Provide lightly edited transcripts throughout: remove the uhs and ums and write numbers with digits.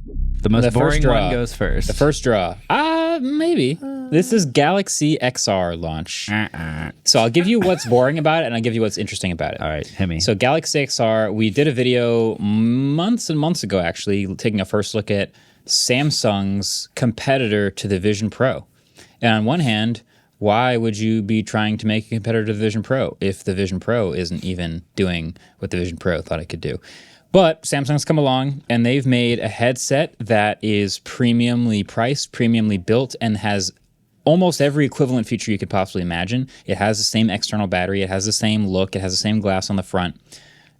The most boring draw. one goes first. The first draw. Maybe. This is Galaxy XR launch. So I'll give you what's boring about it, and I'll give you what's interesting about it. All right, hit me. So Galaxy XR, we did a video months and months ago, actually, taking a first look at Samsung's competitor to the Vision Pro. And on one hand, why would you be trying to make a competitor to the Vision Pro if the Vision Pro isn't even doing what the Vision Pro thought it could do? But Samsung's come along, and they've made a headset that is premiumly priced, premiumly built, and has almost every equivalent feature you could possibly imagine. It has the same external battery. It has the same look. It has the same glass on the front.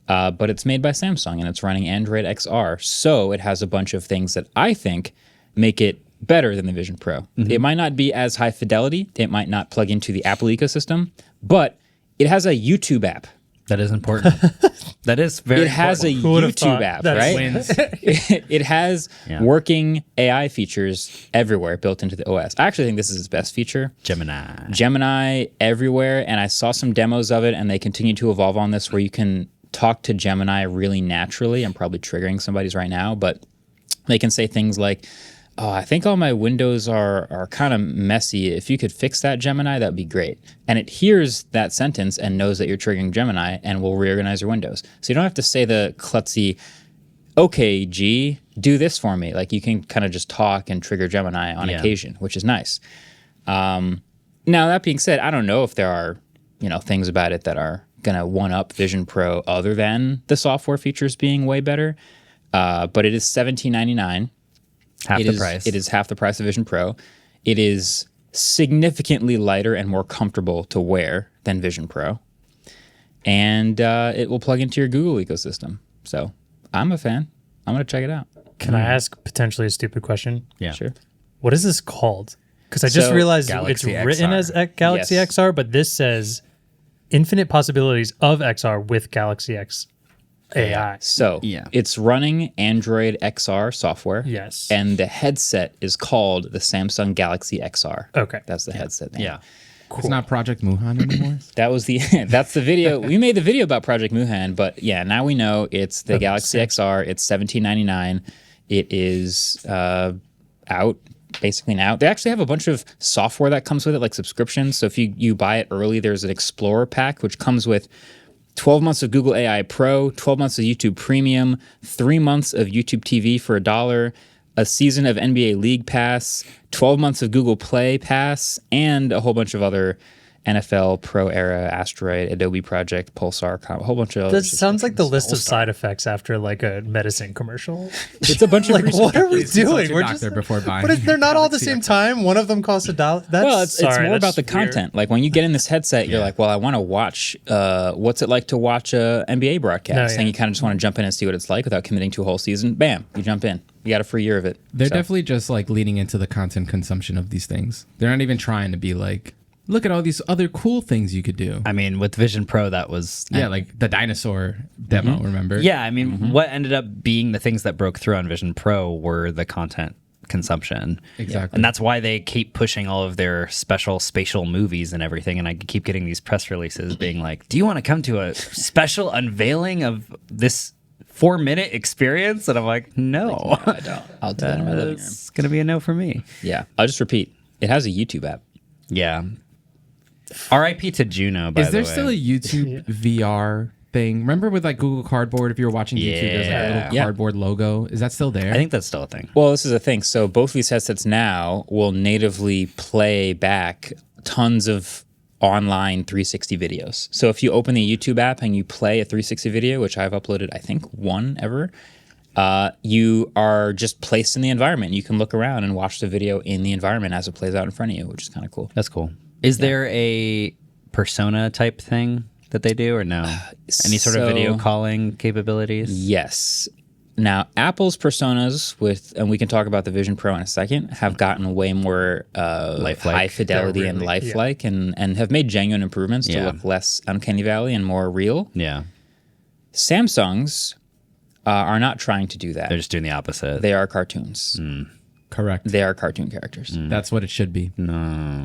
But it's made by Samsung, and it's running Android XR. So it has a bunch of things that I think make it better than the Vision Pro. Mm-hmm. It might not be as high fidelity. It might not plug into the Apple ecosystem. But it has a YouTube app. That is important. That is very It has important. a YouTube app, right? It has working AI features everywhere built into the OS. I actually think this is its best feature. Gemini everywhere, and I saw some demos of it, and they continue to evolve on this where you can talk to Gemini really naturally. I'm probably triggering somebody's right now, but they can say things like, oh, I think all my windows are kind of messy. If you could fix that, Gemini, that'd be great. And it hears that sentence and knows that you're triggering Gemini and will reorganize your windows. So you don't have to say the klutzy, okay, G, do this for me. Like you can kind of just talk and trigger Gemini on occasion, which is nice. Now, that being said, I don't know if there are, things about it that are going to one-up Vision Pro other than the software features being way better. But it is $17.99. Half the price. It is half the price of Vision Pro. It is significantly lighter and more comfortable to wear than Vision Pro. And it will plug into your Google ecosystem. So I'm a fan. I'm going to check it out. Can I ask potentially a stupid question? Yeah. Sure. What is this called? Because I just realized Galaxy it's written as Galaxy XR, but this says infinite possibilities of XR with Galaxy X AI. So it's running Android XR software. Yes. And the headset is called the Samsung Galaxy XR. Okay. That's the headset name. Yeah. Cool. It's not Project Muhan anymore. That's the video. We made the video about Project Muhan, but now we know it's the Galaxy XR. It's $17.99. It is out basically now. They actually have a bunch of software that comes with it, like subscriptions. So if you buy it early, there's an Explorer pack, which comes with 12 months of Google AI Pro, 12 months of YouTube Premium, 3 months of YouTube TV for $1, a season of NBA League Pass, 12 months of Google Play Pass, and a whole bunch of other NFL, Pro Era, Asteroid, Adobe Project, Pulsar, a whole bunch of other. That sounds like the list of side effects after like a medicine commercial. It's a bunch of like, what are we doing? We're just before buying. But they're not all at the same time. One of them costs $1. It's more about the content. Like when you get in this headset, you're like, well, I want to watch. What's it like to watch a NBA broadcast? And you kind of just want to jump in and see what it's like without committing to a whole season. Bam, you jump in. You got a free year of it. They're definitely just like leaning into the content consumption of these things. They're not even trying to be like, look at all these other cool things you could do. I mean, with Vision Pro, that was... like the dinosaur demo, remember? Yeah, I mean, what ended up being the things that broke through on Vision Pro were the content consumption. Exactly. And that's why they keep pushing all of their special spatial movies and everything. And I keep getting these press releases being like, do you want to come to a special unveiling of this 4-minute experience? And I'm like, no. I don't. I'll do that in my living room. It's going to be a no for me. Yeah. I'll just repeat. It has a YouTube app. Yeah. R.I.P. to Juno, by the way. Is there still a YouTube VR thing? Remember with like Google Cardboard, if you were watching YouTube, there's like a little cardboard logo. Is that still there? I think that's still a thing. Well, this is a thing. So both these headsets now will natively play back tons of online 360 videos. So if you open the YouTube app and you play a 360 video, which I've uploaded, I think, one ever, you are just placed in the environment. You can look around and watch the video in the environment as it plays out in front of you, which is kind of cool. That's cool. Is there a persona type thing that they do or no? Any sort of video calling capabilities? Yes. Now, Apple's personas and we can talk about the Vision Pro in a second, have gotten way more high fidelity and lifelike and have made genuine improvements to look less uncanny valley and more real. Yeah. Samsung's are not trying to do that. They're just doing the opposite. They are cartoons. Correct. They are cartoon characters. That's what it should be. No.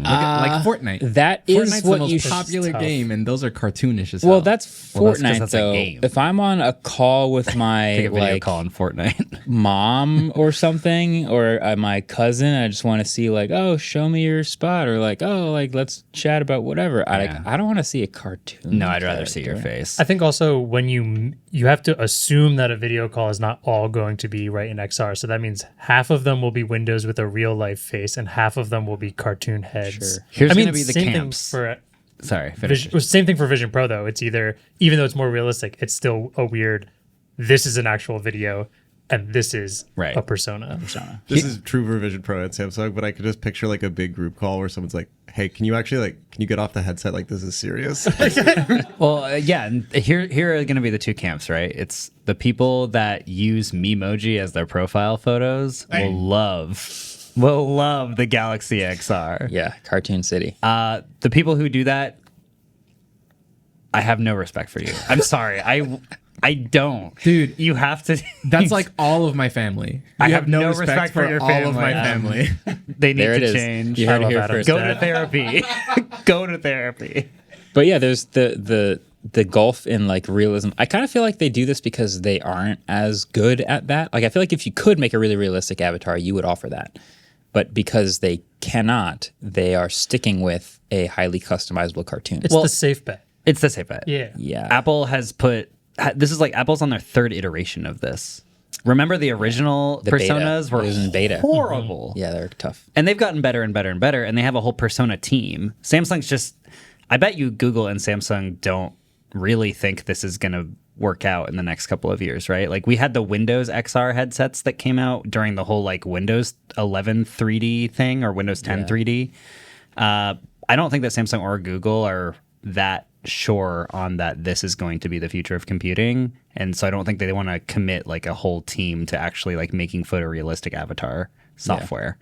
Like Fortnite. That is Fortnite's what the you most popular game, and those are cartoonish as hell. Well, that's Fortnite that's a though. game. If I'm on a call with my Take a video like call on Fortnite. mom or something, or my cousin, I just want to see like, oh, show me your spot, or like, oh, like let's chat about whatever. I don't want to see a cartoon. No, I'd rather see your face. I think also when you have to assume that a video call is not all going to be right in XR. So that means half of them will be windows with a real life face and half of them will be cartoon heads. Sure. Here's going to be the same camps. Thing for Sorry, finish. same thing for Vision Pro though. It's either, even though it's more realistic, it's still a weird, this is an actual video and this is a persona. This is true for Vision Pro and Samsung, but I could just picture like a big group call where someone's like, hey, can you get off the headset? Like, this is serious. Well, yeah, and here are going to be the two camps, right? It's the people that use Memoji as their profile photos will love the Galaxy XR. Yeah, Cartoon City. The people who do that, I have no respect for you. I'm sorry. I don't. Dude, you have to. That's like all of my family. I have no respect for your all of my family. They need There it to is. change. You heard it here first. Go to therapy. Go to therapy. But yeah, there's the gulf in like realism. I kind of feel like they do this because they aren't as good at that. Like I feel like if you could make a really realistic avatar, you would offer that. But because they cannot, they are sticking with a highly customizable cartoon. It's the safe bet. It's the safe bet. Yeah. Apple has put. This is like Apple's on their third iteration of this. Remember the original The personas beta. were It was in beta. horrible. Yeah, they're tough. And they've gotten better and better and better, and they have a whole persona team. Samsung's just, I bet you Google and Samsung don't really think this is going to work out in the next couple of years, right? Like we had the Windows XR headsets that came out during the whole like Windows 11 3D thing or Windows 10 3D. I don't think that Samsung or Google are that sure on that this is going to be the future of computing, and so I don't think they want to commit like a whole team to actually like making photorealistic avatar software.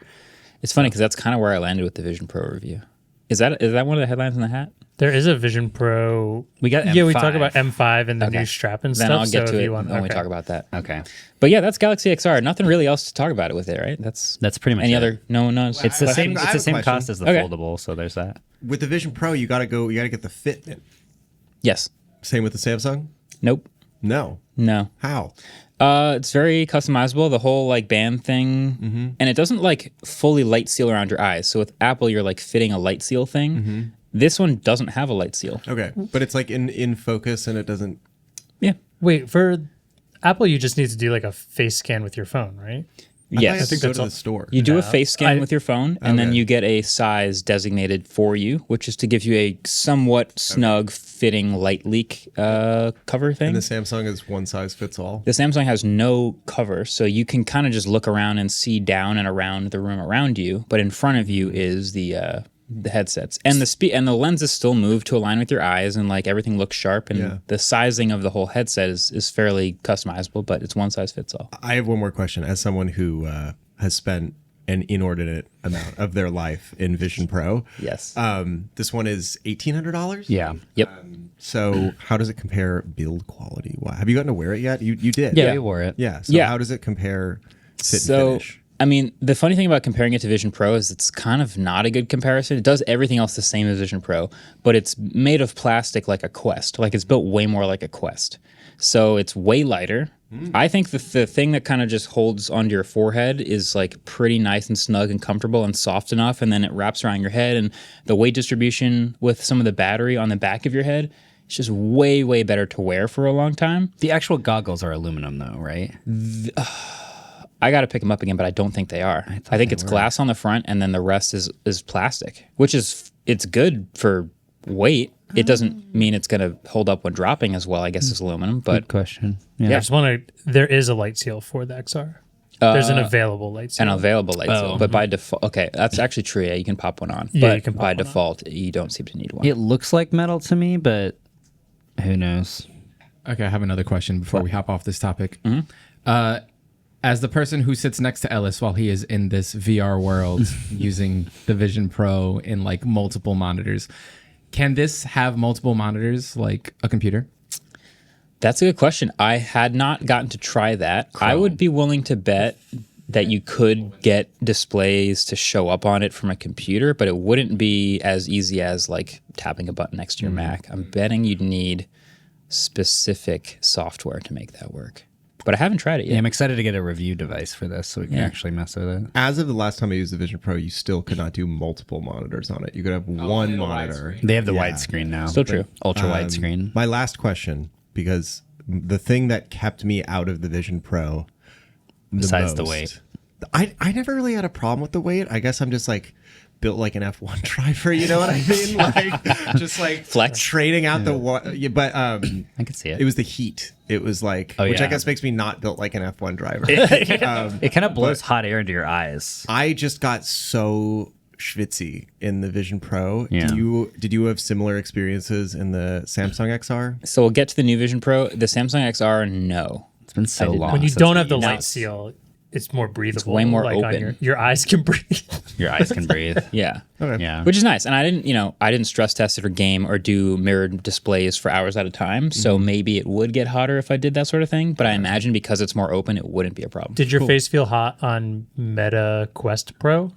It's funny because that's kind of where I landed with the Vision Pro review. Is that one of the headlines in the hat? There is a Vision Pro. We got M5. Yeah, we talk about M5 and the new strap and Then stuff. I'll get so to if it you want, when we talk about that. Okay, But yeah, that's Galaxy XR. Nothing really else to talk about it with it, right? That's pretty much any it. other no. It's the same. I It's have the a same question. cost as the Okay. foldable, so there's that. With the Vision Pro, you got to get the Fitment. yes. Same with the Samsung? Nope. No. How? It's very customizable, the whole like band thing, and it doesn't like fully light seal around your eyes. So with Apple, you're like fitting a light seal thing. This one doesn't have a light seal. Okay, but it's like in focus and it doesn't. Yeah. Wait, for Apple, you just need to do like a face scan with your phone, right? Yes. I think go that's to all- the store. You do a face scan I- with your phone, and then Okay. you get a size designated for you, which is to give you a somewhat snug fitting light leak cover thing. And the Samsung is one size fits all. The Samsung has no cover, so you can kind of just look around and see down and around the room around you, but in front of you is the headsets, and the lenses still move to align with your eyes, and like everything looks sharp, and the sizing of the whole headset is fairly customizable, but it's one size fits all. I have one more question. As someone who has spent an inordinate amount of their life in Vision Pro, Yes. this one is $1,800. Yeah. Yep. So how does it compare build quality? Have you gotten to wear it yet? You did. Yeah, we wore it. Yeah. So Yeah. how does it compare fit and So, finish? I mean, the funny thing about comparing it to Vision Pro is it's kind of not a good comparison. It does everything else the same as Vision Pro, but it's made of plastic like a Quest. Like it's built way more like a Quest. So it's way lighter. I think the thing that kind of just holds onto your forehead is like pretty nice and snug and comfortable and soft enough, and then it wraps around your head, and the weight distribution with some of the battery on the back of your head, it's just way, way better to wear for a long time. The actual goggles are aluminum, though, right? I got to pick them up again, but I don't think they are. I think it's glass on the front, and then the rest is plastic, which it's good for weight. It doesn't mean it's going to hold up when dropping as well, I guess, as aluminum. But Good question. I Yeah. just want to. There is a light seal for the XR. There's an available light seal. an available light seal. But by default, okay, that's actually true. Yeah, you can pop one on. Yeah, but you can pop by one on. default, you don't seem to need one. It looks like metal to me, but who knows? Okay, I have another question before we hop off this topic. Mm-hmm. As the person who sits next to Ellis while he is in this VR world using the Vision Pro in like multiple monitors, can this have multiple monitors like a computer? That's a good question. I had not gotten to try that. I would be willing to bet that you could get displays to show up on it from a computer, but it wouldn't be as easy as like tapping a button next to your Mac. I'm betting you'd need specific software to make that work. But I haven't tried it yet. Yeah, I'm excited to get a review device for this so we can actually mess with it. As of the last time I used the Vision Pro, you still could not do multiple monitors on it. You could have one monitor. They have the widescreen now. Still true. Ultra widescreen. My last question, because the thing that kept me out of the Vision Pro, Besides the weight. I never really had a problem with the weight. I guess I'm just like built like an F1 driver, you know what I mean? Like just like Flex. trading out the but I can see it. it was the heat. It was like which I guess makes me not built like an F1 driver. It kind of blows hot air into your eyes. I just got so schwitzy in the Vision Pro. Yeah. Did you have similar experiences in the Samsung XR? So we'll get to the new Vision Pro. The Samsung XR, no. It's been so long. When you since don't have the we- light seal, it's more breathable. way more like open. your eyes can breathe. Your eyes can breathe. Yeah. Okay. Yeah. Which is nice. And I didn't stress test it or game or do mirrored displays for hours at a time. So maybe it would get hotter if I did that sort of thing. But I imagine because it's more open, it wouldn't be a problem. Did your face feel hot on Meta Quest Pro?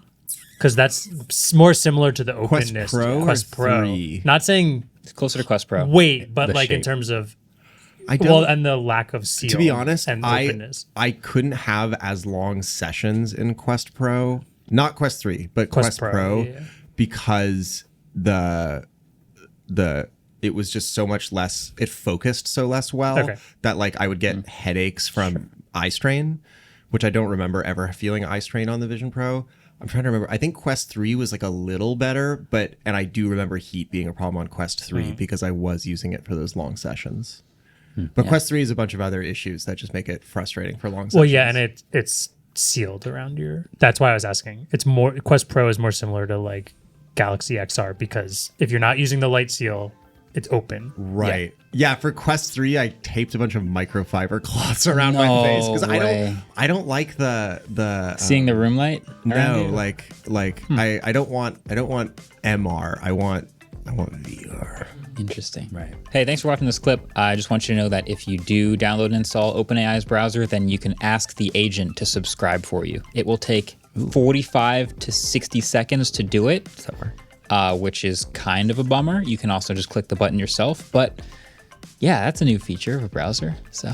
Because that's more similar to the Quest openness. Pro Quest or Pro. 3? Not saying It's closer to Quest Pro. weight, but The like in shape. terms of I don't. and the lack of seal. To be honest, and openness. I couldn't have as long sessions in Quest Pro, not Quest 3, but Quest Pro, yeah. because it was just so much less, it focused so less well Okay. that like I would get headaches from eye strain, which I don't remember ever feeling eye strain on the Vision Pro. I'm trying to remember. I think Quest 3 was like a little better, and I do remember heat being a problem on Quest 3 because I was using it for those long sessions. But Quest 3 is a bunch of other issues that just make it frustrating for long sessions. Well, yeah, and it's sealed around your. That's why I was asking. It's more Quest Pro is more similar to like Galaxy XR because if you're not using the light seal, it's open. Right. Yeah, for Quest 3, I taped a bunch of microfiber cloths around No my face because way. I don't like the Seeing the room light? around no, you? like I don't want MR. I want VR. Interesting. Right. Hey, thanks for watching this clip. I just want you to know that if you do download and install OpenAI's browser, then you can ask the agent to subscribe for you. It will take 45 to 60 seconds to do it, which is kind of a bummer. You can also just click the button yourself. But yeah, that's a new feature of a browser. So.